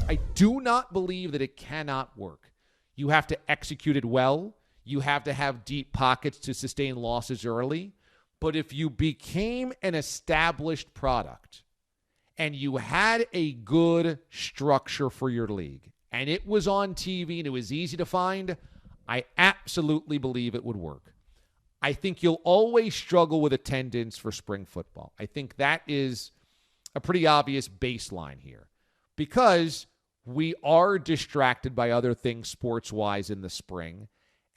I do not believe that it cannot work. You have to execute it well. You have to have deep pockets to sustain losses early. But if you became an established product and you had a good structure for your league and it was on TV and it was easy to find, I absolutely believe it would work. I think you'll always struggle with attendance for spring football. I think that is a pretty obvious baseline here because we are distracted by other things sports-wise in the spring.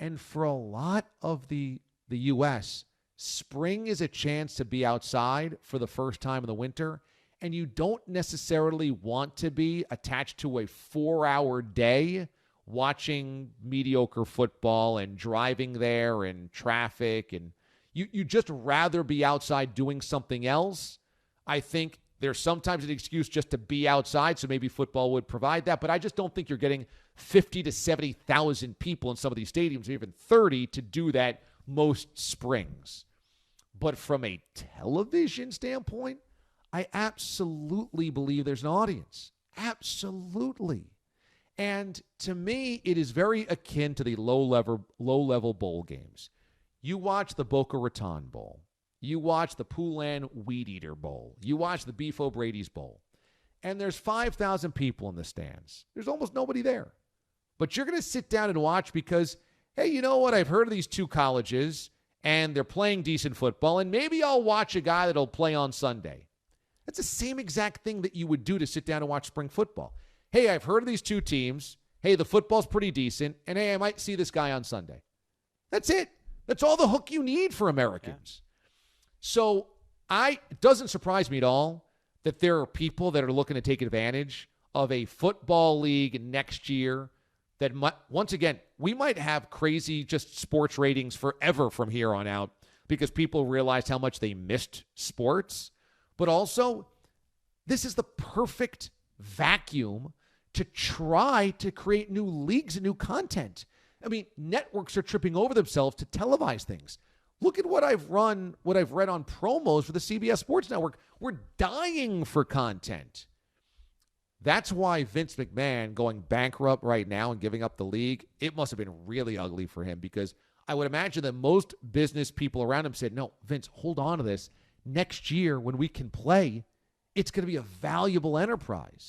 And for a lot of the U.S., spring is a chance to be outside for the first time in the winter, and you don't necessarily want to be attached to a 4-hour day watching mediocre football and driving there and traffic, and you just rather be outside doing something else. I think there's sometimes an excuse just to be outside, so maybe football would provide that, but I just don't think you're getting 50 to 70,000 people in some of these stadiums, or even 30 to do that most springs. But from a television standpoint, I absolutely believe there's an audience. Absolutely. And to me, it is very akin to the low-level bowl games. You watch the Boca Raton Bowl. You watch the Poulan Weed Eater Bowl. You watch the Beef O'Brady's Bowl. And there's 5,000 people in the stands. There's almost nobody there. But you're going to sit down and watch because, hey, you know what? I've heard of these two colleges, and they're playing decent football, and maybe I'll watch a guy that'll play on Sunday. That's the same exact thing that you would do to sit down and watch spring football. Hey, I've heard of these two teams. Hey, the football's pretty decent. And, hey, I might see this guy on Sunday. That's it. That's all the hook you need for Americans. Yeah. So it doesn't surprise me at all that there are people that are looking to take advantage of a football league next year that, once again, we might have crazy just sports ratings forever from here on out because people realized how much they missed sports. But also, this is the perfect vacuum to try to create new leagues and new content. I mean, networks are tripping over themselves to televise things. Look at what I've read on promos for the CBS Sports Network. We're dying for content. That's why Vince McMahon going bankrupt right now and giving up the league, it must have been really ugly for him because I would imagine that most business people around him said, no, Vince, hold on to this. Next year when we can play, it's going to be a valuable enterprise.